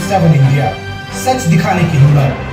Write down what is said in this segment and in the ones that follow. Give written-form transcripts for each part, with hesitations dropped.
7 India, सच दिखाने की हिम्मत।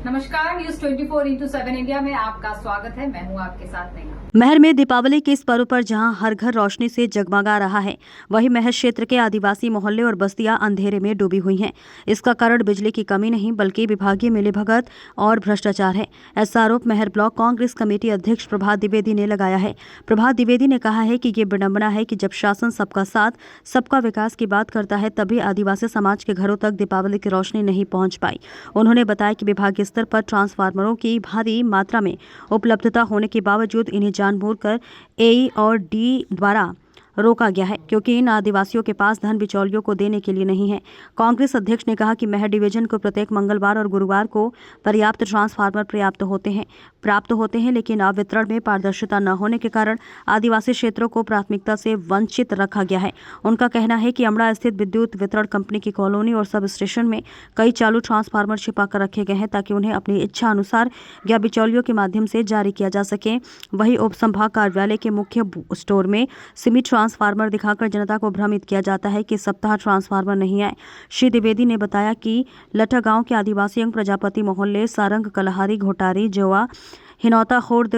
नमस्कार, न्यूज 24x7 इंडिया में आपका स्वागत है। मैं हूं आपके साथ नेहा। महर में दीपावली के इस पर्व पर जहां हर घर रोशनी से जगमगा रहा है, वहीं महर क्षेत्र के आदिवासी मोहल्ले और बस्तियां अंधेरे में डूबी हुई हैं। इसका कारण बिजली की कमी नहीं बल्कि विभागीय मिलीभगत और भ्रष्टाचार है। ऐसा आरोप महर ब्लॉक कांग्रेस कमेटी अध्यक्ष प्रभात द्विवेदी ने लगाया है। प्रभात द्विवेदी ने कहा है कि ये विडंबना है कि जब शासन सबका साथ, सबका विकास की बात करता है, तभी आदिवासी समाज के घरों तक दीपावली की रोशनी नहीं पहुंच पाई। उन्होंने बताया कि विभागीय स्तर पर ट्रांसफार्मरों की भारी मात्रा में उपलब्धता होने के बावजूद इन्हें जानबूझकर ए और डी द्वारा रोका गया है, क्योंकि इन आदिवासियों के पास धन बिचौलियों को देने के लिए नहीं है। कांग्रेस अध्यक्ष ने कहा कि महर डिवीजन को प्रत्येक मंगलवार और गुरुवार को पर्याप्त ट्रांसफार्मर प्राप्त होते हैं, लेकिन अब वितरण में पारदर्शिता न होने के कारण आदिवासी क्षेत्रों को प्राथमिकता से वंचित रखा गया है। उनका कहना है कि अमड़ा स्थित विद्युत वितरण कंपनी की कॉलोनी और सब स्टेशन में कई चालू ट्रांसफार्मर छिपा कर रखे गए हैं, ताकि उन्हें अपनी इच्छा अनुसार या बिचौलियों के माध्यम से जारी किया जा सके। वहीं उप संभाग कार्यालय के मुख्य स्टोर में सीमित ट्रांसफार्मर दिखाकर जनता को भ्रमित किया जाता है कि सप्ताह ट्रांसफार्मर नहीं आए। श्री द्विवेदी ने बताया कि लटा गांव के आदिवासी अंग प्रजापति मोहल्ले, सारंग, कलहारी, घोटारी, जोआ, हिनौता खुर्द,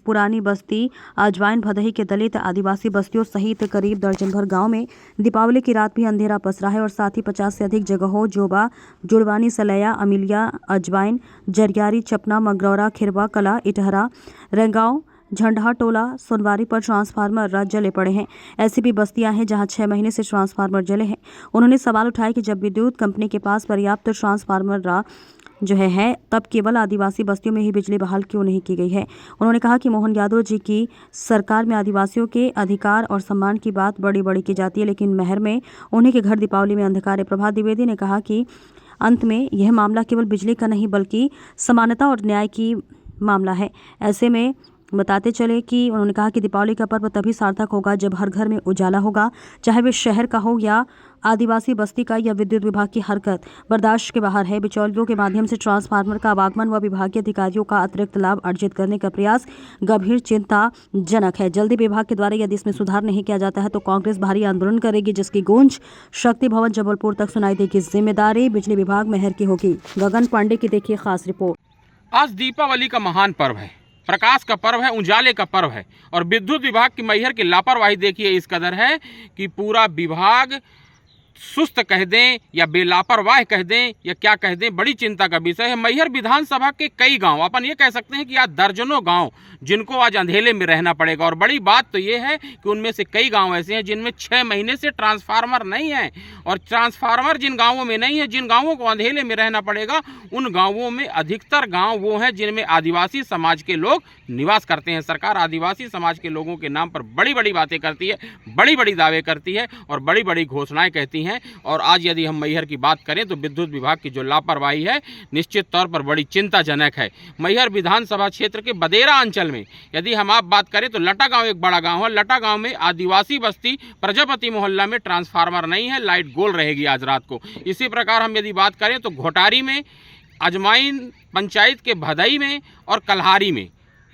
पुरानी बस्ती, अजवाइन, भदही के दलित आदिवासी बस्तियों सहित करीब दर्जन भर गाँव में दीपावली की रात भी अंधेरा पसरा है और साथ ही 50 से अधिक जगहों जोबा, जुड़वानी, सलैया, अमिलिया, अजवाइन, जरियारी, चपना, मगरौरा, खिरवा, कला, इटहरा, रेंगांव, झंडहा टोला, सोनवारी पर ट्रांसफार्मर जले पड़े हैं। ऐसी भी बस्तियां हैं जहां 6 महीने से ट्रांसफार्मर जले हैं। उन्होंने सवाल उठाया कि जब विद्युत कंपनी के पास पर्याप्त ट्रांसफार्मर है तब केवल आदिवासी बस्तियों में ही बिजली बहाल क्यों नहीं की गई है। उन्होंने कहा कि मोहन यादव जी की सरकार में आदिवासियों के अधिकार और सम्मान की बात बड़ी की जाती है, लेकिन महर में उन्हीं के घर दीपावली में अंधकार है। प्रभात द्विवेदी ने कहा कि अंत में यह मामला केवल बिजली का नहीं बल्कि समानता और न्याय की मामला है। ऐसे में बताते चले कि उन्होंने कहा कि दीपावली का पर्व तभी सार्थक होगा जब हर घर में उजाला होगा, चाहे वे शहर का हो या आदिवासी बस्ती का। या विद्युत विभाग की हरकत बर्दाश्त के बाहर है। बिचौलियों के माध्यम से ट्रांसफार्मर का आवागमन व विभागीय अधिकारियों का अतिरिक्त लाभ अर्जित करने का प्रयास गंभीर चिंताजनक है। जल्दी विभाग के द्वारा यदि इसमें सुधार नहीं किया जाता है तो कांग्रेस भारी आंदोलन करेगी, जिसकी गूंज शक्ति भवन जबलपुर तक सुनाई देगी। जिम्मेदारी बिजली विभाग महर की होगी। गगन पांडे की देखिए खास रिपोर्ट। आज दीपावली का महान पर्व है, प्रकाश का पर्व है, उजाले का पर्व है, और विद्युत विभाग की मैहर की लापरवाही देखिए इस कदर है कि पूरा विभाग सुस्त कह दें या बेलापरवाह कह दें या क्या कह दें, बड़ी चिंता का विषय है। मैहर विधानसभा के कई गांव, अपन ये कह सकते हैं कि आज दर्जनों गांव जिनको आज अंधेले में रहना पड़ेगा, और बड़ी बात तो ये है कि उनमें से कई गांव ऐसे हैं जिनमें 6 महीने से ट्रांसफार्मर नहीं है। और ट्रांसफार्मर जिन गांवों में नहीं है, जिन गांवों को अंधेले में रहना पड़ेगा, उन गांवों में अधिकतर गांव वो हैं जिनमें आदिवासी समाज के लोग निवास करते हैं। सरकार आदिवासी समाज के लोगों के नाम पर बड़ी बड़ी बातें करती है, बड़ी बड़ी दावे करती है और बड़ी बड़ी घोषणाएं कहती हैं। और आज यदि हम मैहर की बात करें तो विद्युत विभाग की जो लापरवाही है निश्चित तौर पर बड़ी चिंताजनक है। मैहर विधानसभा क्षेत्र के बदेरा अंचल में यदि हम आप बात करें तो लटा गांव एक बड़ा गांव है। लटा गांव में आदिवासी बस्ती प्रजापति मोहल्ला में ट्रांसफार्मर नहीं है, लाइट गोल रहेगी आज रात को। इसी प्रकार हम यदि बात करें तो घोटारी में, अजमाइन पंचायत के भदई में और कलहारी में,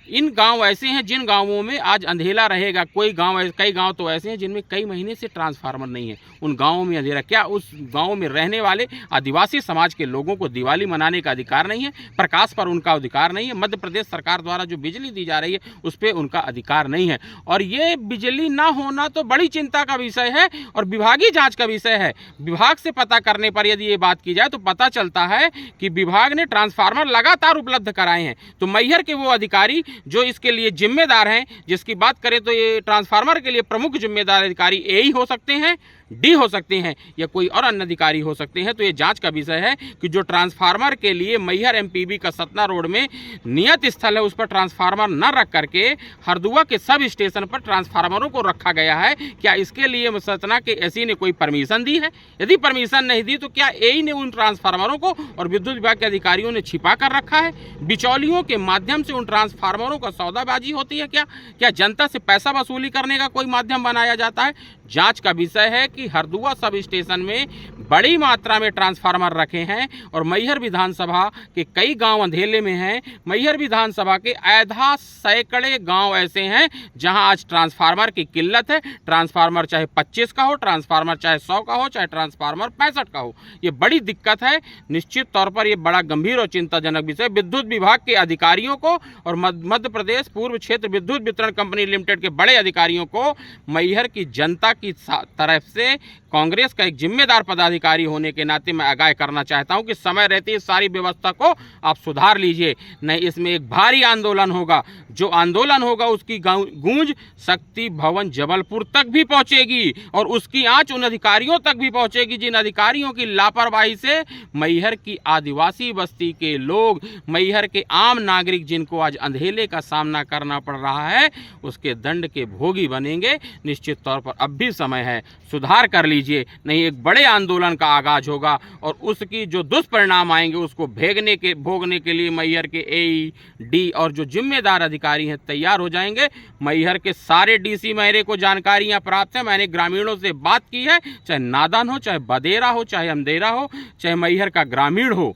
इन गांव ऐसे हैं जिन गांवों में आज अंधेला रहेगा। कई गांव तो ऐसे हैं जिनमें कई महीने से ट्रांसफार्मर नहीं है। उन गांवों में अंधेरा, क्या उस गांव में रहने वाले आदिवासी समाज के लोगों को दिवाली मनाने का अधिकार नहीं है? प्रकाश पर उनका अधिकार नहीं है? मध्य प्रदेश सरकार द्वारा जो बिजली दी जा रही है उस पर उनका अधिकार नहीं है। और ये बिजली ना होना तो बड़ी चिंता का विषय है और विभागीय जाँच का विषय है। विभाग से पता करने पर यदि ये बात की जाए तो पता चलता है कि विभाग ने ट्रांसफार्मर लगातार उपलब्ध कराए हैं। तो मैहर के वो अधिकारी जो इसके लिए जिम्मेदार हैं, जिसकी बात करें तो ये ट्रांसफार्मर के लिए प्रमुख जिम्मेदार अधिकारी ए ही हो सकते हैं, डी हो सकते हैं या कोई और अन्य अधिकारी हो सकते हैं। तो ये जांच का विषय है कि जो ट्रांसफार्मर के लिए मैहर एमपीबी का सतना रोड में नियत स्थल है उस पर ट्रांसफार्मर न रख करके हरदुआ के सब स्टेशन पर ट्रांसफार्मरों को रखा गया है, क्या इसके लिए सतना के एसई ने कोई परमिशन दी है? यदि परमिशन नहीं दी तो क्या एई ने उन ट्रांसफार्मरों को और विद्युत विभाग के अधिकारियों ने छिपा कर रखा है? बिचौलियों के माध्यम से उन ट्रांसफार्मरों का सौदाबाजी होती है क्या? क्या जनता से पैसा वसूली करने का कोई माध्यम बनाया जाता है? जांच का विषय है कि हरदुआ सब स्टेशन में बड़ी मात्रा में ट्रांसफार्मर रखे हैं और मैहर विधानसभा के कई गांव अंधेले में हैं। मैहर विधानसभा के आधा सैकड़े गांव ऐसे हैं जहां आज ट्रांसफार्मर की किल्लत है। ट्रांसफार्मर चाहे 25 का हो, ट्रांसफार्मर चाहे 100 का हो, चाहे ट्रांसफार्मर 65 का हो, ये बड़ी दिक्कत है। निश्चित तौर पर ये बड़ा गंभीर और चिंताजनक विषय विद्युत विभाग के अधिकारियों को और मध्य प्रदेश पूर्व क्षेत्र विद्युत वितरण कंपनी लिमिटेड के बड़े अधिकारियों को मैहर की जनता की तरफ से कांग्रेस का एक जिम्मेदार पदाधिकारी होने के नाते मैं आगाह करना चाहता हूं कि समय रहते इस सारी व्यवस्था को आप सुधार लीजिए, नहीं इसमें एक भारी आंदोलन होगा। जो आंदोलन होगा उसकी गूंज शक्ति भवन जबलपुर तक भी पहुंचेगी और उसकी आंच उन अधिकारियों तक भी पहुंचेगी जिन अधिकारियों की लापरवाही से मैहर की आदिवासी बस्ती के लोग, मैहर के आम नागरिक जिनको आज अंधेले का सामना करना पड़ रहा है, उसके दंड के भोगी बनेंगे। निश्चित तौर पर अब भी समय है, सुधार कर लीजिए, नहीं एक बड़े आंदोलन का आगाज होगा और उसकी जो दुष्परिणाम आएंगे उसको भोगने के लिए मैहर के AE, और जो जिम्मेदार अधिकारी हैं तैयार हो जाएंगे। मैहर के सारे DC मैहरे को जानकारियां प्राप्त हैं, मैंने ग्रामीणों से बात की है, चाहे नादान हो, चाहे बदेरा हो, चाहे अंधेरा हो, चाहे मैहर का ग्रामीण हो,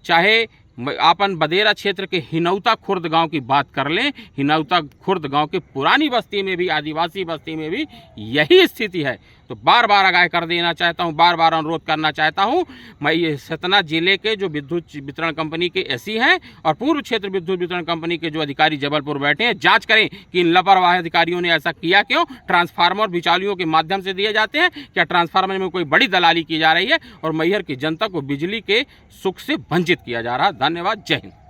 चाहे अपन बदेरा क्षेत्र के हिनौता खुर्द गांव की बात कर लें। हिनौता खुर्द गांव की पुरानी बस्ती में भी, आदिवासी बस्ती में भी यही स्थिति है। तो बार बार आगाह कर देना चाहता हूं, बार बार अनुरोध करना चाहता हूं। मैं ये सतना जिले के जो विद्युत वितरण कंपनी के SE हैं और पूर्व क्षेत्र विद्युत वितरण कंपनी के जो अधिकारी जबलपुर बैठे हैं, जांच करें कि इन लापरवाह अधिकारियों ने ऐसा किया क्यों। ट्रांसफार्मर बिचौलियों के माध्यम से दिए जाते हैं क्या? ट्रांसफार्मर में कोई बड़ी दलाली की जा रही है और मैहर की जनता को बिजली के सुख से वंचित किया जा रहा है। धन्यवाद। जय हिंद।